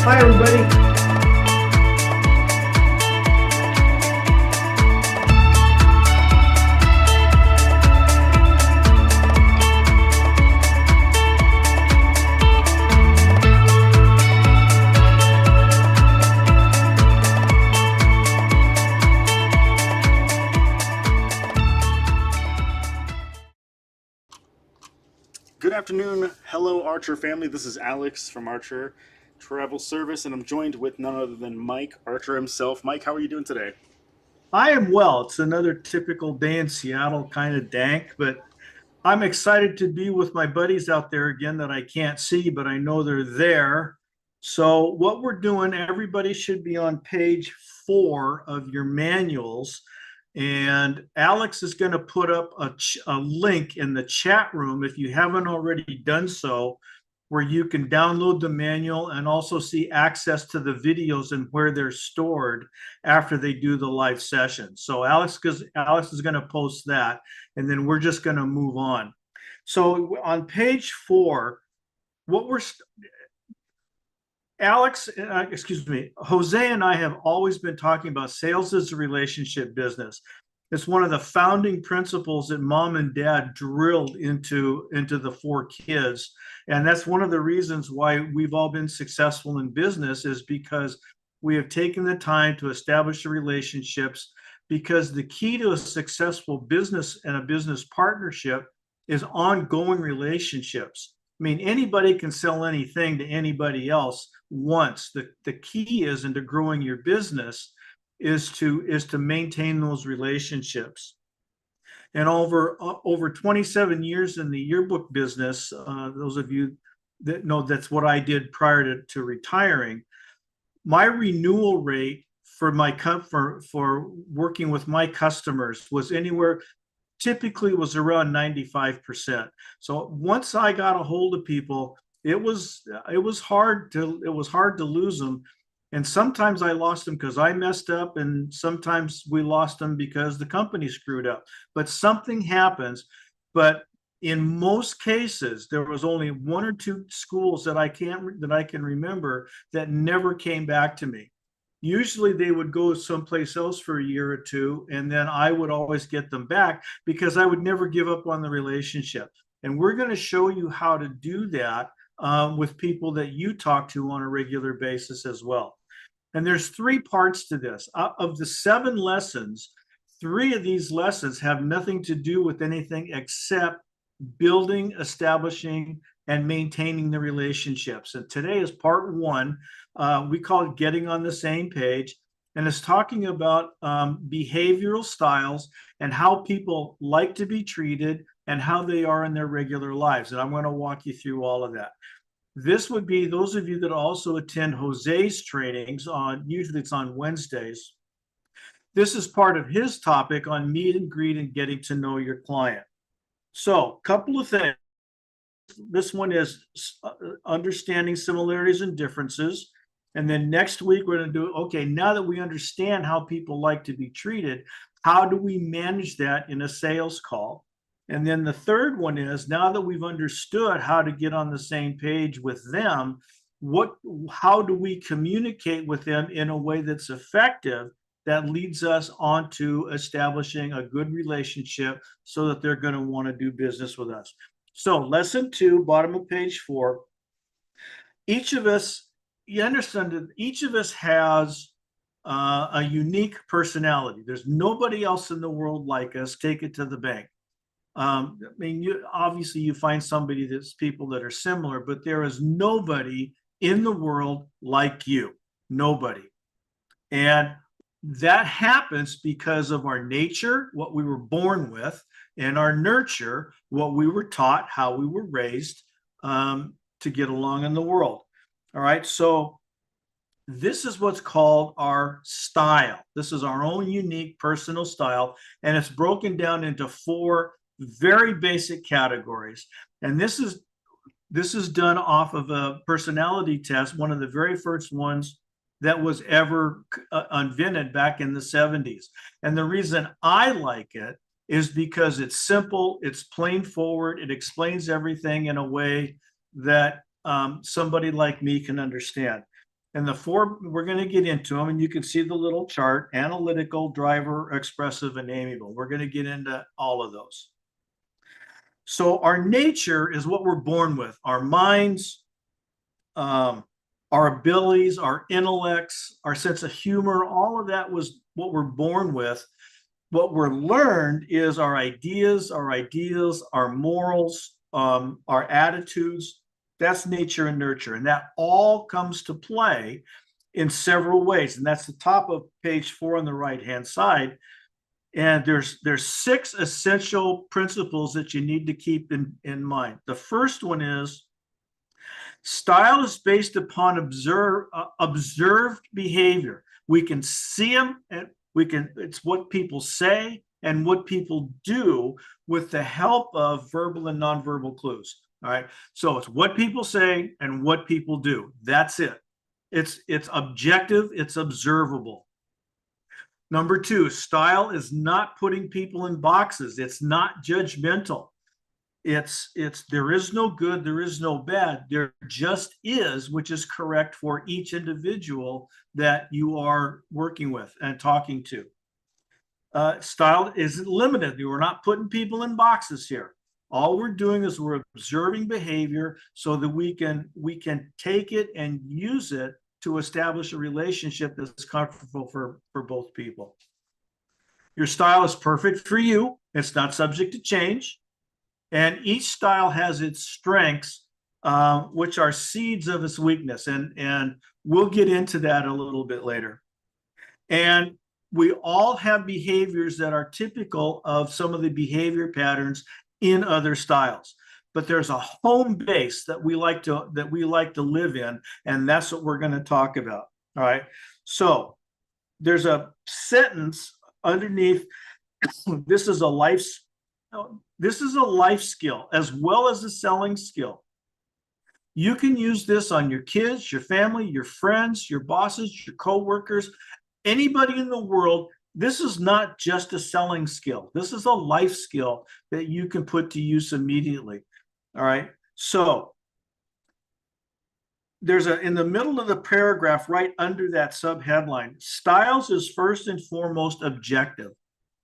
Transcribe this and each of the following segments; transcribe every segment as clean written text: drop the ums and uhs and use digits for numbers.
Hi, everybody. Good afternoon. Hello, Archer family. This is Alex from Archer Travel Service, and I'm joined with none other than Mike Archer himself. Mike, how are you doing today? I am well. It's another typical day in Seattle, kind of dank, but I'm excited to be with my buddies out there again that I can't see, but I know they're there. So, what we're doing, everybody should be on page 4 of your manuals. And Alex is going to put up a link in the chat room if you haven't already done so, where you can download the manual and also see access to the videos and where they're stored after they do the live session. So Alex is going to post that, and then we're just going to move on. So on page 4, what we're Jose and I have always been talking about sales as a relationship business. It's one of the founding principles that mom and dad drilled into the 4 kids. And that's one of the reasons why we've all been successful in business, is because we have taken the time to establish the relationships, because the key to a successful business and a business partnership is ongoing relationships. I mean, anybody can sell anything to anybody else once. The key is into growing your business is to maintain those relationships. And over 27 years in the yearbook business, those of you that know, that's what I did prior to retiring. My renewal rate for working with my customers was typically was around 95%. So once I got a hold of people, it was hard to lose them. And sometimes I lost them because I messed up, and sometimes we lost them because the company screwed up. But something happens. But in most cases, there was only 1 or 2 schools that I can remember that never came back to me. Usually they would go someplace else for a year or 2, and then I would always get them back because I would never give up on the relationship. And we're going to show you how to do that with people that you talk to on a regular basis as well. And there's 3 parts to this. Of the 7 lessons, 3 of these lessons have nothing to do with anything except building, establishing, and maintaining the relationships. And today is part 1. We call it Getting on the Same Page. And it's talking about behavioral styles and how people like to be treated and how they are in their regular lives. And I'm going to walk you through all of that. This would be those of you that also attend Jose's trainings usually it's on Wednesdays. This is part of his topic on meet and greet and getting to know your client. So, a couple of things. This one is understanding similarities and differences. And then next week, we're going to do, okay, now that we understand how people like to be treated, how do we manage that in a sales call? And then the third one is, now that we've understood how to get on the same page with them, how do we communicate with them in a way that's effective, that leads us on to establishing a good relationship so that they're going to want to do business with us. So lesson 2, bottom of page 4, each of us, you understand that each of us has a unique personality. There's nobody else in the world like us. Take it to the bank. I mean, obviously you find somebody that's people that are similar, but there is nobody in the world like you. Nobody. And that happens because of our nature, what we were born with, and our nurture, what we were taught, how we were raised to get along in the world. All right. So this is what's called our style. This is our own unique personal style. And it's broken down into 4 very basic categories. And this is done off of a personality test, one of the very first ones that was ever invented back in the 70s. And the reason I like it is because it's simple, it's plain forward, it explains everything in a way that somebody like me can understand. And the four, we're going to get into them, and you can see the little chart: analytical, driver, expressive, and amiable. We're going to get into all of those. So our nature is what we're born with: our minds, our abilities, our intellects, our sense of humor. All of that was what we're born with. What we're learned is our ideas, our morals, our attitudes. That's nature and nurture. And that all comes to play in several ways. And that's the top of page 4 on the right-hand side. And there's 6 essential principles that you need to keep in mind. The first one is style is based upon observed behavior. We can see them, and it's what people say and what people do with the help of verbal and nonverbal clues. All right. So it's what people say and what people do. That's it. It's objective. It's observable. Number 2, style is not putting people in boxes. It's not judgmental. It's there is no good, there is no bad. There just is, which is correct for each individual that you are working with and talking to. Style isn't limited. We're not putting people in boxes here. All we're doing is we're observing behavior so that we can take it and use it to establish a relationship that's comfortable for both people. Your style is perfect for you. It's not subject to change. And each style has its strengths, which are seeds of its weakness. And we'll get into that a little bit later. And we all have behaviors that are typical of some of the behavior patterns in other styles. But there's a home base that we like to live in, and that's what we're going to talk about. All right. So there's a sentence underneath. This is a life skill as well as a selling skill. You can use this on your kids, your family, your friends, your bosses, your coworkers, anybody in the world. This is not just a selling skill. This is a life skill that you can put to use immediately. All right. So there's in the middle of the paragraph, right under that subheadline, styles is first and foremost objective.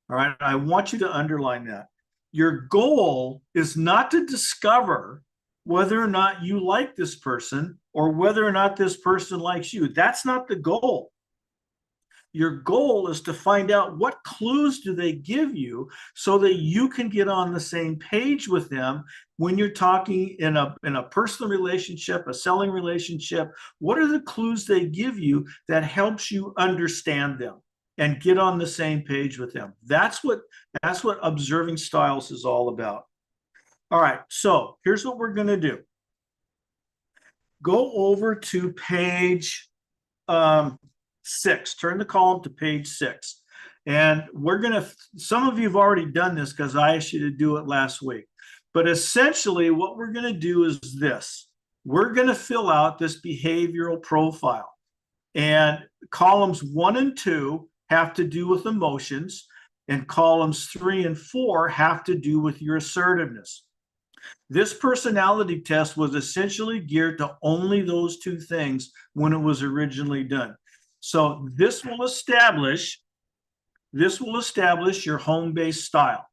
All right. I want you to underline that. Your goal is not to discover whether or not you like this person or whether or not this person likes you. That's not the goal. Your goal is to find out what clues do they give you so that you can get on the same page with them when you're talking in a personal relationship, a selling relationship. What are the clues they give you that helps you understand them and get on the same page with them? That's what observing styles is all about. All right, so here's what we're going to do. Go over to page 6. Turn the column to page 6. And we're going to, some of you have already done this because I asked you to do it last week. But essentially what we're going to do is this. We're going to fill out this behavioral profile. And columns 1 and 2 have to do with emotions, and columns 3 and 4 have to do with your assertiveness. This personality test was essentially geared to only those 2 things when it was originally done. So this will establish your home-based style.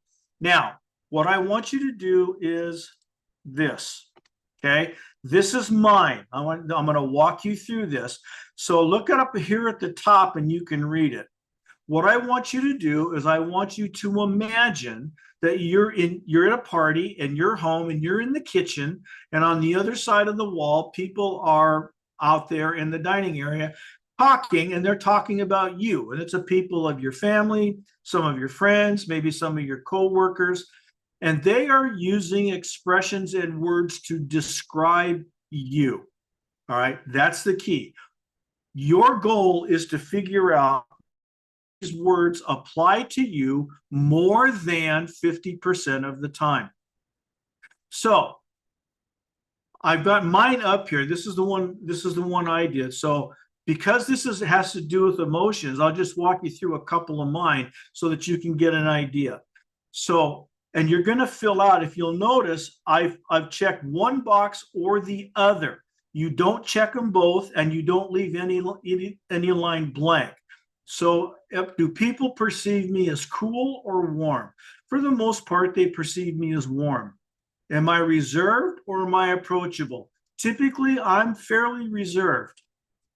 Now, what I want you to do is this, okay? This is mine. I'm going to walk you through this. So look it up here at the top and you can read it. What I want you to do is I want you to imagine that you're at a party in your home and you're in the kitchen, and on the other side of the wall, people are out there in the dining area talking, and they're talking about you. And it's a people of your family, some of your friends, maybe some of your coworkers, and they are using expressions and words to describe you. All right, that's the key. Your goal is to figure out these words apply to you more than 50% of the time. So I've got mine up here. This is the one I did. So because this has to do with emotions, I'll just walk you through a couple of mine so that you can get an idea. So, and you're going to fill out, if you'll notice, I've checked one box or the other. You don't check them both, and you don't leave any line blank. So do people perceive me as cool or warm? For the most part, they perceive me as warm. Am I reserved or am I approachable? Typically, I'm fairly reserved.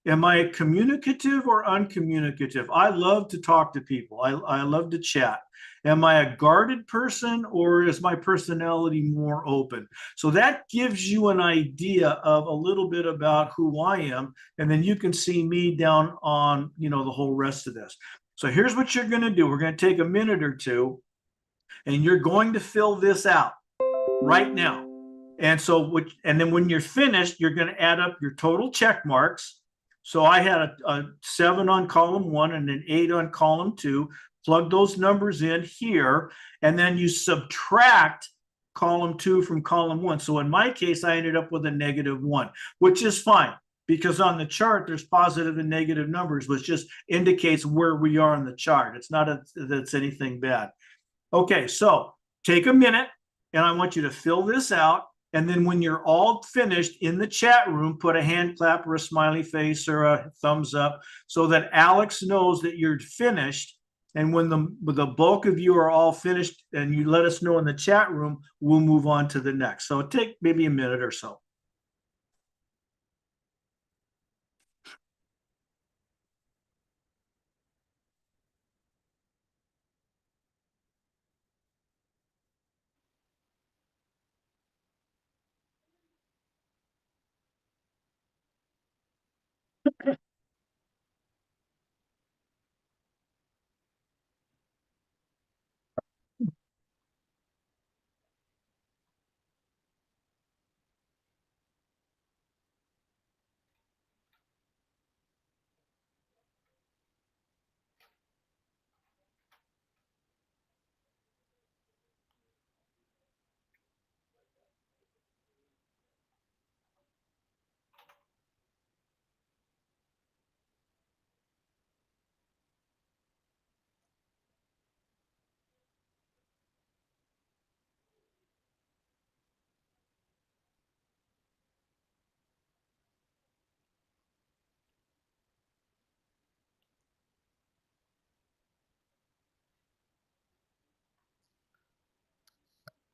Am I communicative or uncommunicative? I love to talk to people. I love to chat. Am I a guarded person or is my personality more open? So that gives you an idea of a little bit about who I am. And then you can see me down on, the whole rest of this. So here's what you're going to do. We're going to take a minute or two and you're going to fill this out right now. And then when you're finished, you're going to add up your total check marks. So I had a 7 on column 1 and an 8 on column 2. Plug those numbers in here, and then you subtract column 2 from column 1. So in my case, I ended up with a -1, which is fine because on the chart, there's positive and negative numbers, which just indicates where we are in the chart. It's not that it's anything bad. Okay, so take a minute, and I want you to fill this out. And then when you're all finished in the chat room, put a hand clap or a smiley face or a thumbs up so that Alex knows that you're finished. And when the bulk of you are all finished and you let us know in the chat room, we'll move on to the next. So take maybe a minute or so.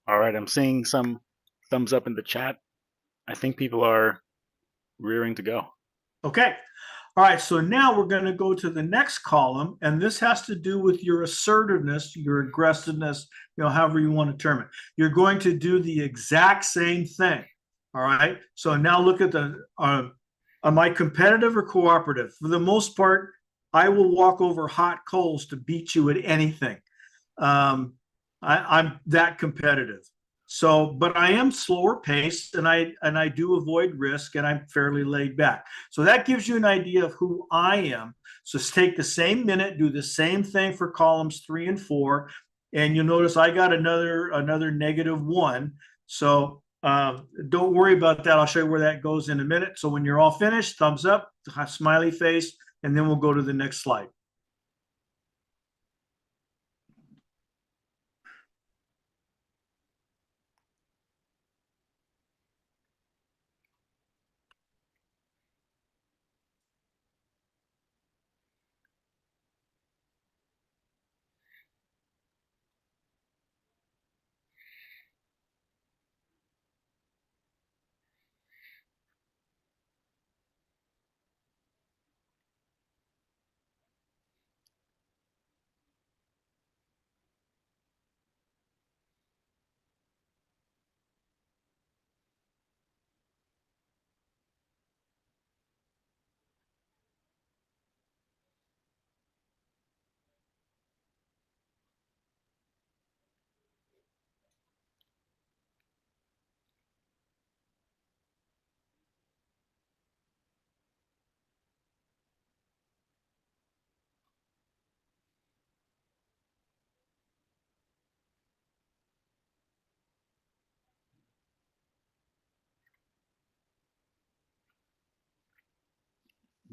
All right, I'm seeing some thumbs up in the chat. I think people are rearing to go. Okay. All right. So now we're going to go to the next column, and this has to do with your assertiveness, your aggressiveness, however you want to term it. You're going to do the exact same thing. All right. So now look at am I competitive or cooperative? For the most part, I will walk over hot coals to beat you at anything. I'm that competitive. So, but I am slower paced and I do avoid risk and I'm fairly laid back. So that gives you an idea of who I am. So take the same minute, do the same thing for columns 3 and 4. And you'll notice I got another -1. So don't worry about that. I'll show you where that goes in a minute. So when you're all finished, thumbs up, smiley face, and then we'll go to the next slide.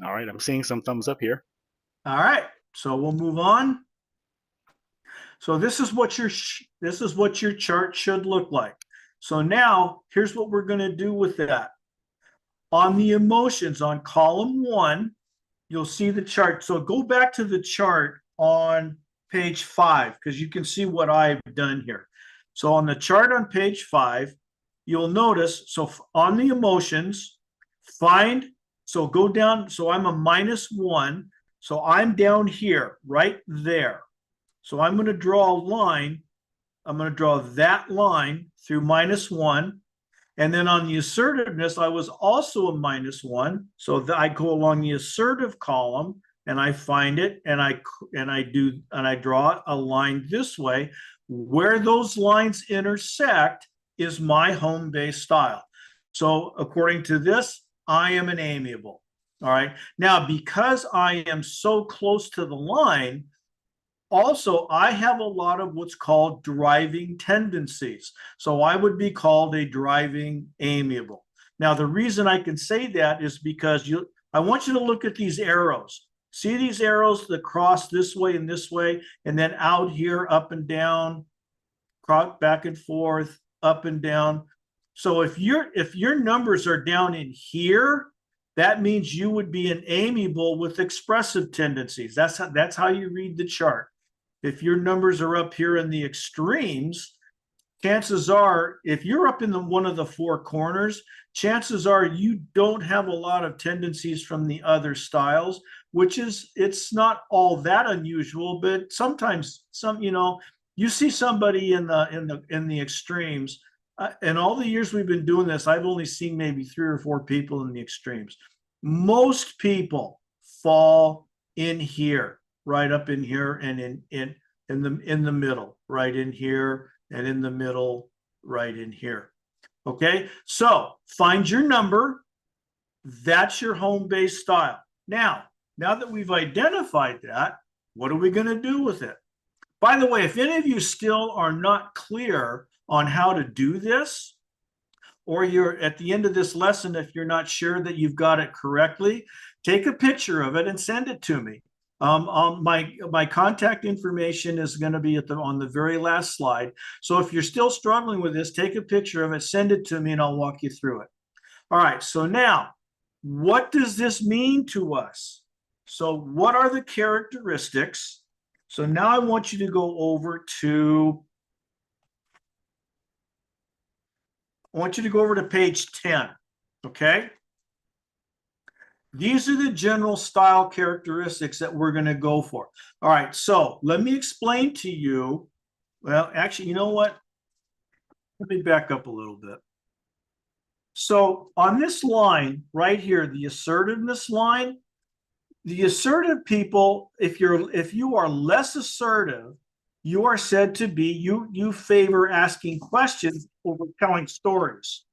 All right, I'm seeing some thumbs up here. All right, so we'll move on. So this is what your chart should look like. So now here's what we're going to do with that. On the emotions on column 1, you'll see the chart. So go back to the chart on page 5 because you can see what I've done here. So on the chart on page 5, you'll notice, so on the emotions, so go down, so I'm a -1, so I'm down here, right there. So I'm going to draw a line. I'm going to draw that line through -1. And then on the assertiveness, I was also a -1. So I go along the assertive column and I find it and I draw a line this way. Where those lines intersect is my home-based style. So according to this, I am an amiable. All right. Now, because I am so close to the line, also, I have a lot of what's called driving tendencies. So I would be called a driving amiable. Now, the reason I can say that is because I want you to look at these arrows. See these arrows that cross this way, and then out here, up and down, back and forth, up and down. So if your numbers are down in here, that means you would be an amiable with expressive tendencies. That's how you read the chart. If your numbers are up here in the extremes, chances are, if you're up in one of the 4 corners, chances are you don't have a lot of tendencies from the other styles, which is, it's not all that unusual, but sometimes you see somebody in the extremes. In all the years we've been doing this, I've only seen maybe 3 or 4 people in the extremes. Most people fall in here, right up in here, and in the middle, right in here, and in the middle, right in here. Okay, so find your number. That's your home-based style. Now that we've identified that, what are we going to do with it? By the way, if any of you still are not clear on how to do this, or you're at the end of this lesson, if you're not sure that you've got it correctly, take a picture of it and send it to me. My contact information is going to be on the very last slide. So if you're still struggling with this, take a picture of it, send it to me, and I'll walk you through it. All right, so now, what does this mean to us? So what are the characteristics? So now I want you to go over to page 10, okay? These are the general style characteristics that we're going to go for. All right, so let me explain to you. Well, actually, you know what? Let me back up a little bit. So on this line right here, the assertiveness line, the assertive people, if you are less assertive, you are said to be, you favor asking questions over telling stories.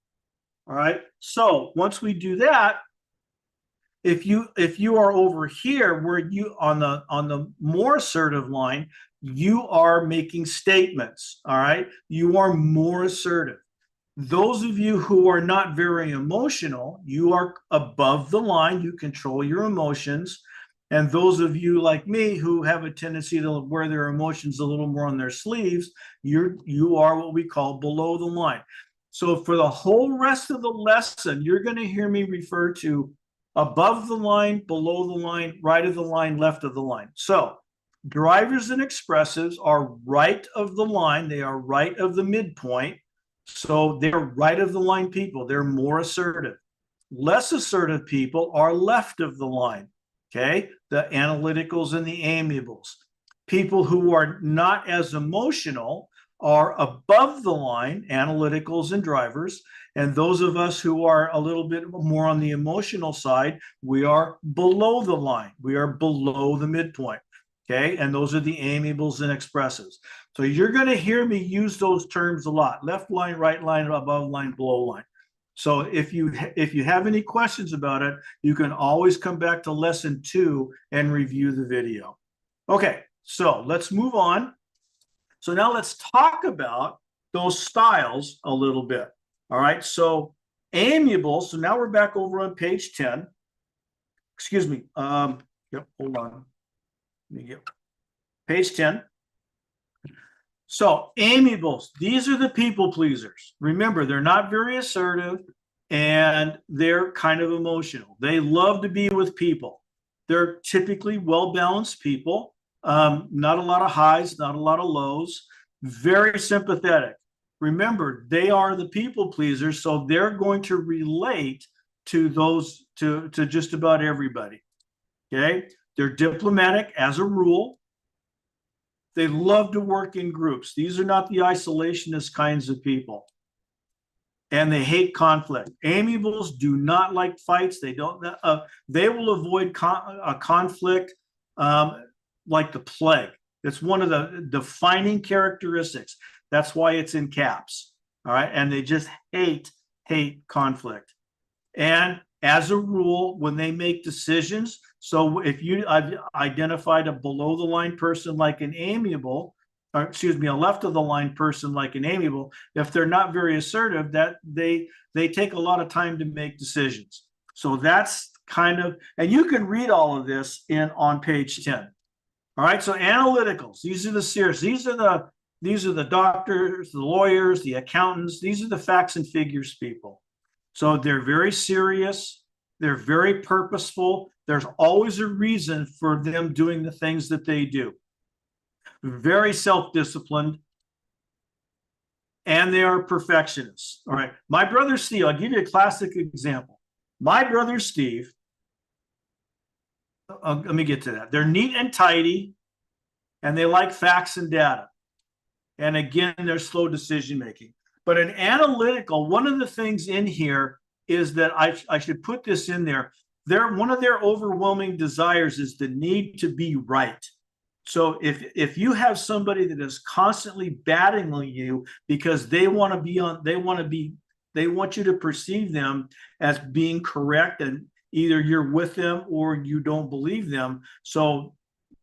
All right, so once we do that, if you are over here where you on the more assertive line, you are making statements. All right, you are more assertive. Those of you who are not very emotional, you are above the line, you control your emotions. And those of you like me who have a tendency to wear their emotions a little more on their sleeves, you are what we call below the line. So for the whole rest of the lesson, you're going to hear me refer to above the line, below the line, right of the line, left of the line. So drivers and expressives are right of the line. They are right of the midpoint. So they're right of the line people. They're more assertive. Less assertive people are left of the line. Okay, the analyticals and the amiables. People who are not as emotional are above the line, analyticals and drivers. And those of us who are a little bit more on the emotional side, we are below the line. We are below the midpoint. Okay, and those are the amiables and expressives. So you're going to hear me use those terms a lot: left line, right line, above line, below line. So if you have any questions about it, you can always come back to lesson 2 and review the video. Okay, so let's move on. So now let's talk about those styles a little bit. All right, so amiable. So now we're back over on page 10. Excuse me. Yep, hold on. Let me get page 10. So amiables, these are the people pleasers. Remember, they're not very assertive, and they're kind of emotional. They love to be with people. They're typically well-balanced people, not a lot of highs, not a lot of lows, very sympathetic. Remember, they are the people pleasers, so they're going to relate to those, to just about everybody. Okay, they're diplomatic as a rule. They love to work in groups. These are not the isolationist kinds of people. And they hate conflict. Amiables do not like fights. They don't. They will avoid a conflict like the plague. It's one of the defining characteristics. That's why it's in caps. All right, and they just hate conflict. And as a rule, when they make decisions, so if I've identified a below the line person like an amiable, or excuse me, a left of the line person like an amiable, if they're not very assertive, that they take a lot of time to make decisions. So that's kind of, and you can read all of this on page 10. All right, so analyticals, these are the seers, these are the doctors, the lawyers, the accountants, these are the facts and figures people. So they're very serious, they're very purposeful. There's always a reason for them doing the things that they do. Very self-disciplined, and they are perfectionists. All right, my brother Steve, I'll give you a classic example. My brother Steve, let me get to that. They're neat and tidy, and they like facts and data. And again, they're slow decision making. But an analytical, one of the things in here is that I should put this in there. One of their overwhelming desires is the need to be right. So if you have somebody that is constantly battling you because they want you to perceive them as being correct, and either you're with them or you don't believe them, so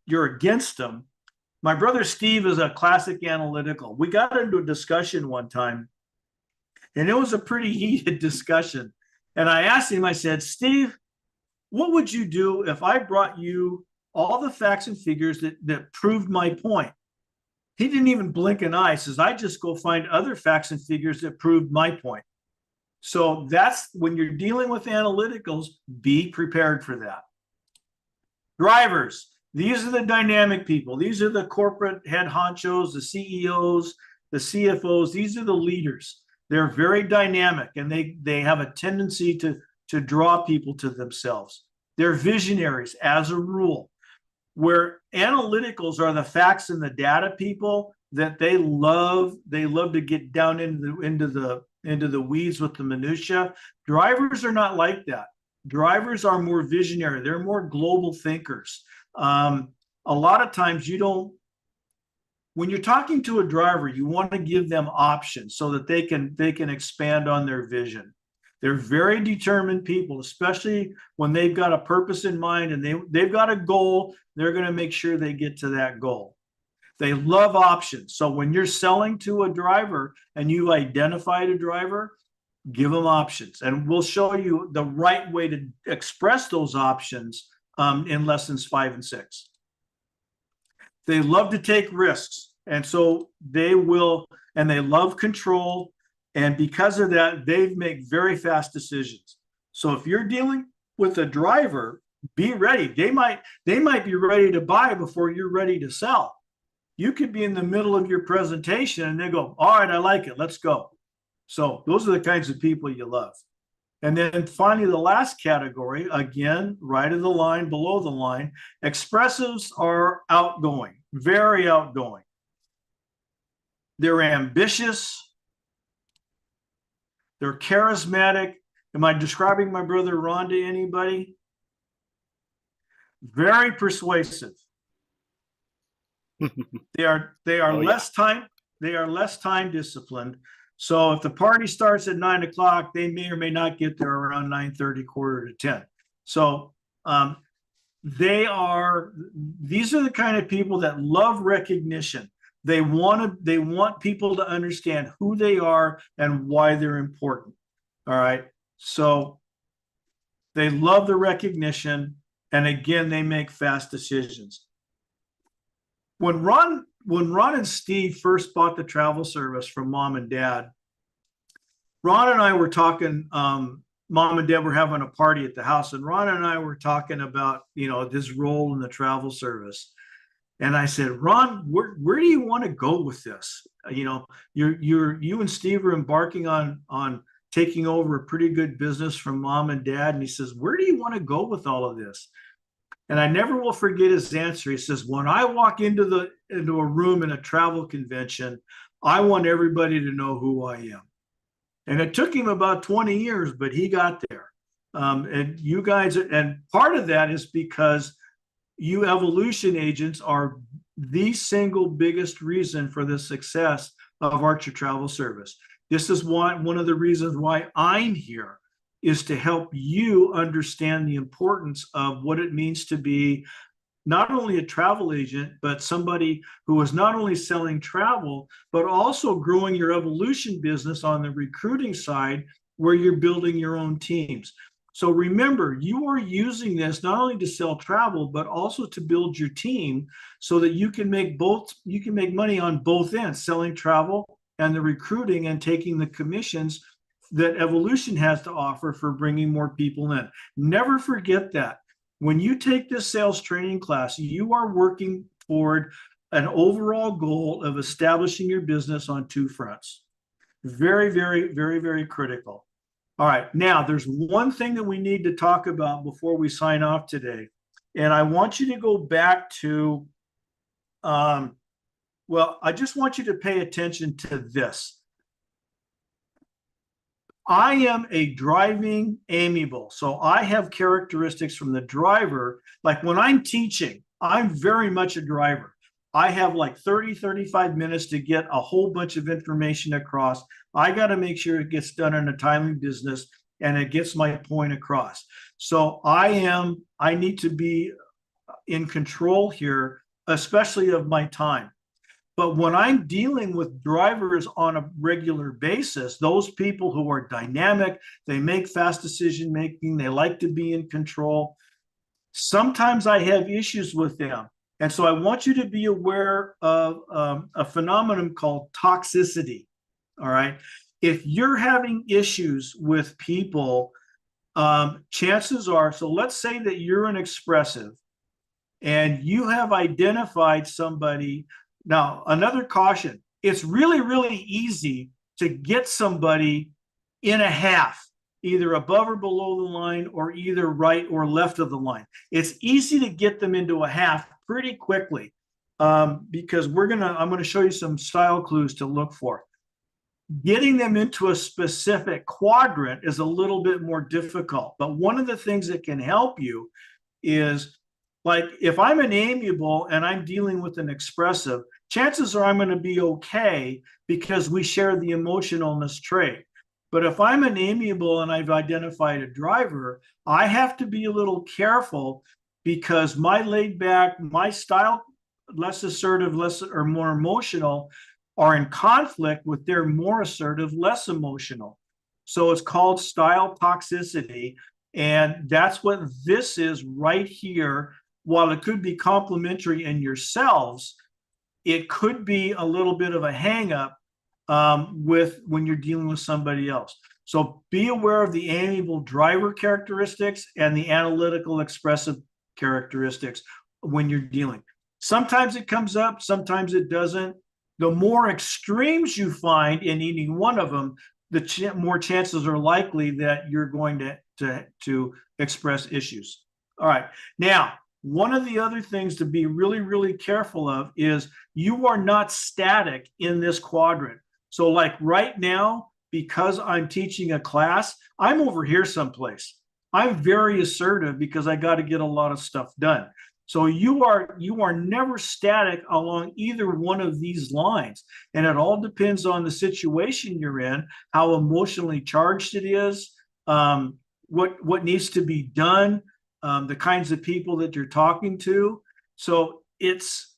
you're against them. My brother Steve is a classic analytical. We got into a discussion one time, and it was a pretty heated discussion. And I asked him, I said, Steve, what would you do if I brought you all the facts and figures that proved my point? He didn't even blink an eye. He says, I just go find other facts and figures that proved my point. So that's when you're dealing with analyticals, be prepared for that. Drivers, these are the dynamic people. These are the corporate head honchos, the CEOs, the CFOs. These are the leaders. They're very dynamic, and they have a tendency to draw people to themselves. They're visionaries as a rule. Where analyticals are the facts and the data people, that they love to get down into the weeds with the minutia. Drivers are not like that. Drivers are more visionary. They're more global thinkers. A lot of times when you're talking to a driver, you want to give them options so that they can expand on their vision. They're very determined people, especially when they've got a purpose in mind and they've got a goal. They're going to make sure they get to that goal. They love options. So when you're selling to a driver and you've identified a driver, give them options. And we'll show you the right way to express those options in lessons 5 and 6. They love to take risks. And so they love control. And because of that, they make very fast decisions. So if you're dealing with a driver, be ready. They might be ready to buy before you're ready to sell. You could be in the middle of your presentation and they go, all right, I like it, let's go. So those are the kinds of people you love. And then finally, the last category, again, right of the line, below the line, expressives are outgoing, very outgoing. They're ambitious. They're charismatic. Am I describing my brother Ron to anybody? Very persuasive. They are less time disciplined. So if the party starts at 9 o'clock, they may or may not get there around 9:30, quarter to 10. So these are the kind of people that love recognition. They want people to understand who they are and why they're important. All right. So they love the recognition. And again, they make fast decisions. When Ron and Steve first bought the travel service from mom and dad, Ron and I were talking, mom and dad were having a party at the house, and Ron and I were talking about, this role in the travel service. And I said, Ron, where do you want to go with this? You and Steve are embarking on taking over a pretty good business from mom and dad. And he says, where do you want to go with all of this? And I never will forget his answer. He says, when I walk into a room in a travel convention, I want everybody to know who I am. And it took him about 20 years, but he got there. And you guys, and part of that is because you evolution agents are the single biggest reason for the success of Archer Travel Service. This is one of the reasons why I'm here, is to help you understand the importance of what it means to be not only a travel agent, but somebody who is not only selling travel, but also growing your evolution business on the recruiting side, where you're building your own teams. So remember, you are using this not only to sell travel, but also to build your team so that you can make money on both ends, selling travel and the recruiting, and taking the commissions that Evolution has to offer for bringing more people in. Never forget that. When you take this sales training class, you are working toward an overall goal of establishing your business on two fronts. Very, very, very, very critical. All right, now there's one thing that we need to talk about before we sign off today. And I want you to go back to, I just want you to pay attention to this. I am a driving amiable. So I have characteristics from the driver. Like when I'm teaching, I'm very much a driver. I have like 30, 35 minutes to get a whole bunch of information across. I got to make sure it gets done in a timely business and it gets my point across. So I need to be in control here, especially of my time. But when I'm dealing with drivers on a regular basis, those people who are dynamic, they make fast decision making, they like to be in control. Sometimes I have issues with them. And so I want you to be aware of a phenomenon called toxicity. All right. If you're having issues with people, chances are, so let's say that you're an expressive and you have identified somebody. Now, another caution, it's really, really easy to get somebody in a half, either above or below the line, or either right or left of the line. It's easy to get them into a half pretty quickly, because I'm going to show you some style clues to look for. Getting them into a specific quadrant is a little bit more difficult. But one of the things that can help you is, like, if I'm an amiable and I'm dealing with an expressive, chances are I'm going to be okay because we share the emotionalness trait. But if I'm an amiable and I've identified a driver, I have to be a little careful because my laid back, my style, less assertive, less or more emotional, are in conflict with their more assertive, less emotional. So it's called style toxicity. And that's what this is right here. While it could be complementary in yourselves, it could be a little bit of a hang up with when you're dealing with somebody else. So be aware of the amiable driver characteristics and the analytical expressive characteristics when you're dealing. Sometimes it comes up, sometimes it doesn't. The more extremes you find in any one of them, the more chances are likely that you're going to express issues. All right. Now, one of the other things to be really, really careful of is you are not static in this quadrant. So like right now, because I'm teaching a class, I'm over here someplace. I'm very assertive because I got to get a lot of stuff done. So you are never static along either one of these lines. And it all depends on the situation you're in, how emotionally charged it is, what needs to be done, the kinds of people that you're talking to. So it's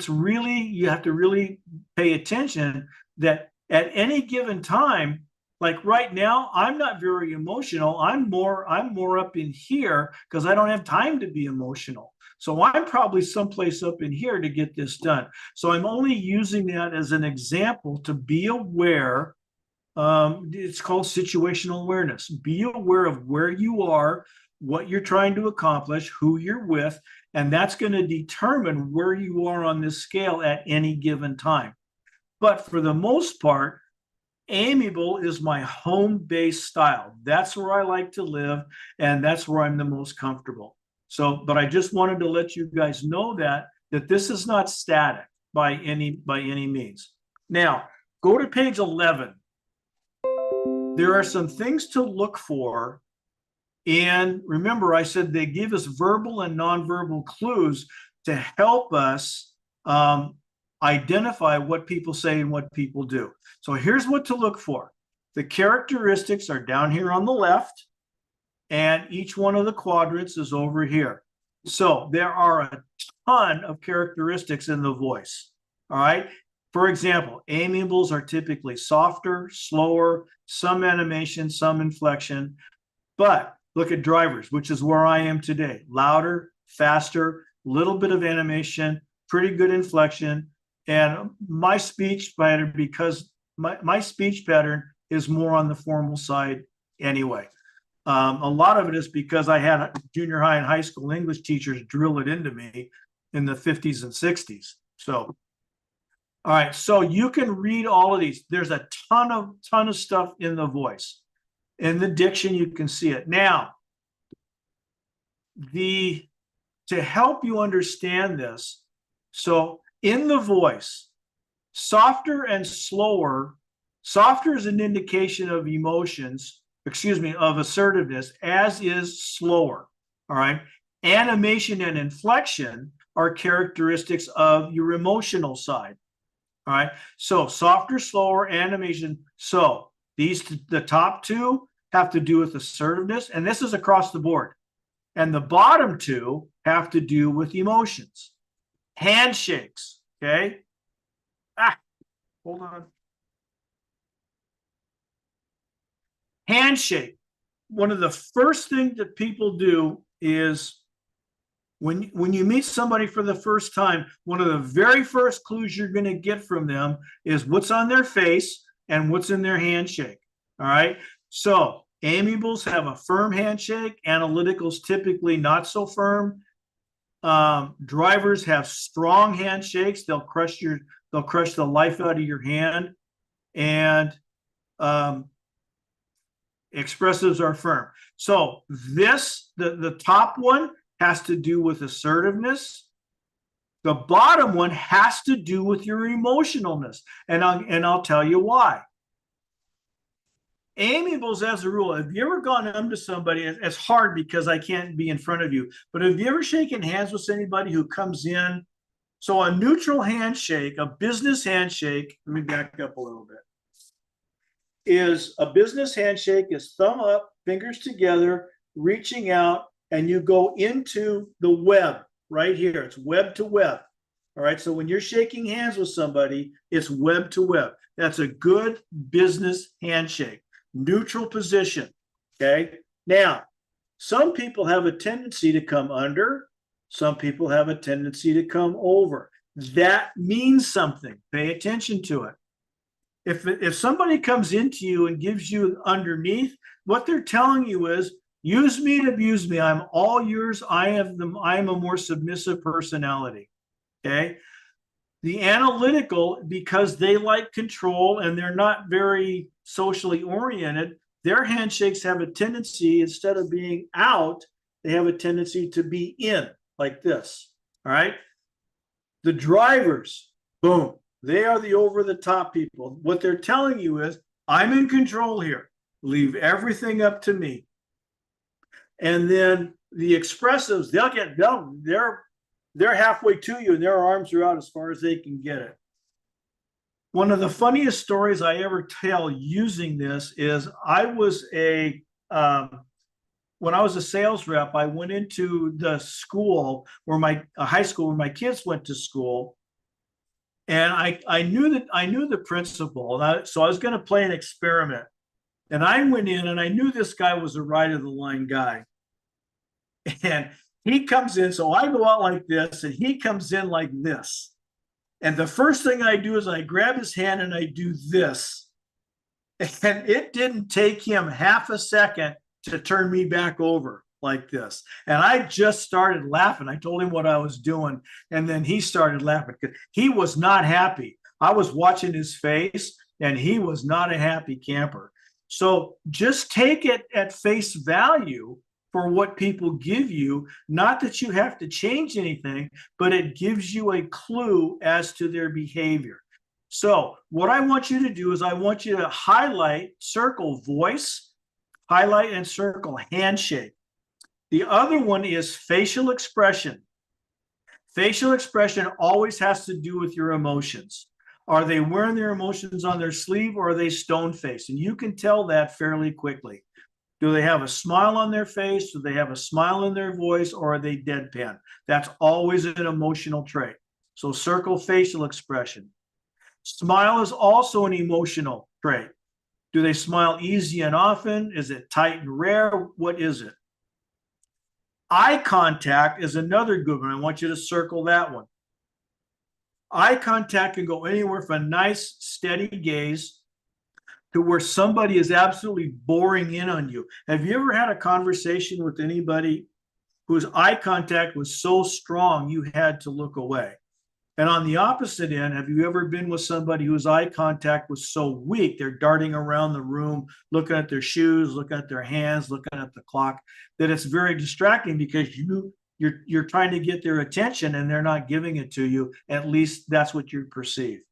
really, you have to really pay attention that at any given time, like right now, I'm not very emotional. I'm more up in here because I don't have time to be emotional. So I'm probably someplace up in here to get this done. So I'm only using that as an example to be aware It's called situational awareness. Be aware of where you are, what you're trying to accomplish, who you're with, and that's going to determine where you are on this scale at any given time. But for the most part, amiable is my home-based style. That's where I like to live, and that's where I'm the most comfortable. So, but I just wanted to let you guys know that this is not static by any means. Now, go to page 11. There are some things to look for. And remember, I said they give us verbal and nonverbal clues to help us identify what people say and what people do. So here's what to look for. The characteristics are down here on the left, and each one of the quadrants is over here. So there are a ton of characteristics in the voice. All right. For example, amiables are typically softer, slower, some animation, some inflection. But look at drivers, which is where I am today. Louder, faster, little bit of animation, pretty good inflection. And my speech pattern, because my speech pattern is more on the formal side anyway. A lot of it is because I had junior high and high school English teachers drill it into me in the 50s and 60s. So, all right, so you can read all of these. There's a ton of stuff in the voice. In the diction, you can see it. Now, to help you understand this, so in the voice, softer and slower, softer is an indication of emotions, of assertiveness, as is slower. All right. Animation and inflection are characteristics of your emotional side. All right. So softer, slower, animation. So the top two have to do with assertiveness, and this is across the board. And the bottom two have to do with emotions. Handshakes. Okay. Hold on. Handshake. One of the first things that people do is when you meet somebody for the first time, one of the very first clues you're going to get from them is what's on their face and what's in their handshake. All right. So amiables have a firm handshake. Analyticals typically not so firm. Drivers have strong handshakes. They'll crush the life out of your hand. And expressives are firm. So the top one has to do with assertiveness. The bottom one has to do with your emotionalness. And I'll tell you why. Amiables, as a rule, have you ever gone up to somebody? It's hard because I can't be in front of you, but have you ever shaken hands with anybody who comes in? So a neutral handshake, a business handshake, let me back up a little bit, is a business handshake is thumb up, fingers together, reaching out, and you go into the web right here. It's web to web. All right. So when you're shaking hands with somebody, it's web to web. That's a good business handshake. Neutral position. Okay. Now, some people have a tendency to come under. Some people have a tendency to come over. That means something. Pay attention to it. If somebody comes into you and gives you underneath, what they're telling you is, use me to abuse me. I'm all yours. I am a more submissive personality. Okay. The analytical, because they like control and they're not very socially oriented, their handshakes have a tendency, instead of being out, they have a tendency to be in, like this. All right. The drivers, boom, they are the over-the-top people. What they're telling you is, I'm in control here. Leave everything up to me. And then the expressives, they're halfway to you and their arms are out as far as they can get it. One of the funniest stories I ever tell using this is when I was a sales rep, I went into the school where a high school where my kids went to school. And I knew the principal, so I was going to play an experiment. And I went in and I knew this guy was a right of the line guy. And he comes in, so I go out like this, and he comes in like this. And the first thing I do is I grab his hand and I do this. And it didn't take him half a second to turn me back over like this. And I just started laughing. I told him what I was doing. And then he started laughing because he was not happy. I was watching his face and he was not a happy camper. So just take it at face value for what people give you. Not that you have to change anything, but it gives you a clue as to their behavior. So what I want you to do is I want you to highlight, circle voice, highlight and circle handshake. The other one is facial expression. Facial expression always has to do with your emotions. Are they wearing their emotions on their sleeve or are they stone-faced? And you can tell that fairly quickly. Do they have a smile on their face? Do they have a smile in their voice? Or are they deadpan? That's always an emotional trait. So circle facial expression. Smile is also an emotional trait. Do they smile easy and often? Is it tight and rare? What is it? Eye contact is another good one. I want you to circle that one. Eye contact can go anywhere from a nice, steady gaze to where somebody is absolutely boring in on you. Have you ever had a conversation with anybody whose eye contact was so strong you had to look away? And on the opposite end, have you ever been with somebody whose eye contact was so weak, they're darting around the room, looking at their shoes, looking at their hands, looking at the clock, that it's very distracting because you're trying to get their attention and they're not giving it to you. At least that's what you perceive.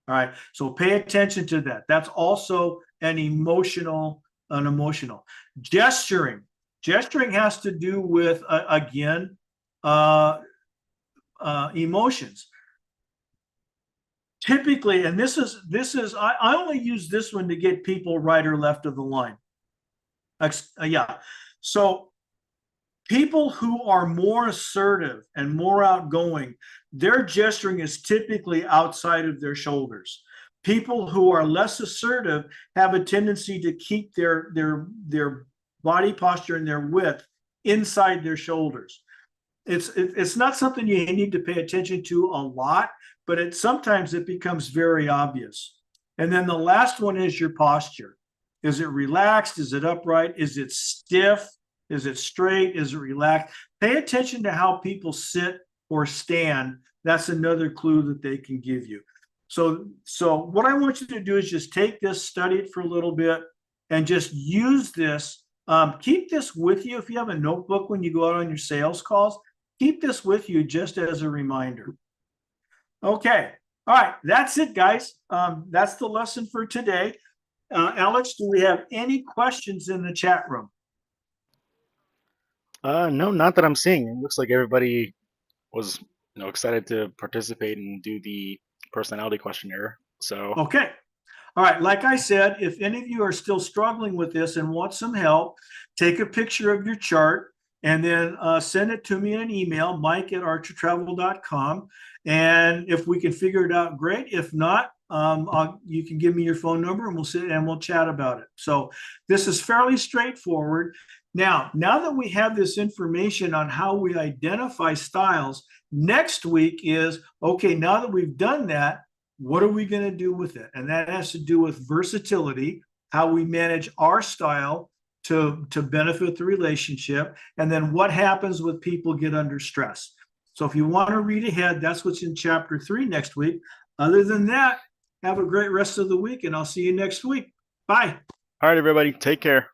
All right. So pay attention to that. That's also an emotional. Gesturing. Gesturing has to do with, again, emotions. Typically, and this is I only use this one to get people right or left of the line. Yeah. So people who are more assertive and more outgoing, their gesturing is typically outside of their shoulders. People who are less assertive have a tendency to keep their body posture and their width inside their shoulders. It's not something you need to pay attention to a lot, but sometimes it becomes very obvious. And then the last one is your posture. Is it relaxed? Is it upright? Is it stiff? Is it straight? Is it relaxed? Pay attention to how people sit or stand. That's another clue that they can give you. So what I want you to do is just take this, study it for a little bit, and just use this. Keep this with you. If you have a notebook when you go out on your sales calls, keep this with you just as a reminder. Okay. All right. That's it, guys. That's the lesson for today. Alex, do we have any questions in the chat room? No, not that I'm seeing. It looks like everybody was, excited to participate and do the personality questionnaire. So okay. All right. Like I said, if any of you are still struggling with this and want some help, take a picture of your chart and then send it to me in an email, mike@archertravel.com. And if we can figure it out, great. If not, you can give me your phone number and we'll sit and we'll chat about it. So this is fairly straightforward. Now that we have this information on how we identify styles, next week is, okay, now that we've done that, what are we going to do with it? And that has to do with versatility, how we manage our style to benefit the relationship, and then what happens when people get under stress. So if you want to read ahead, that's what's in chapter 3 next week. Other than that, have a great rest of the week, and I'll see you next week. Bye. all right, everybody, take care.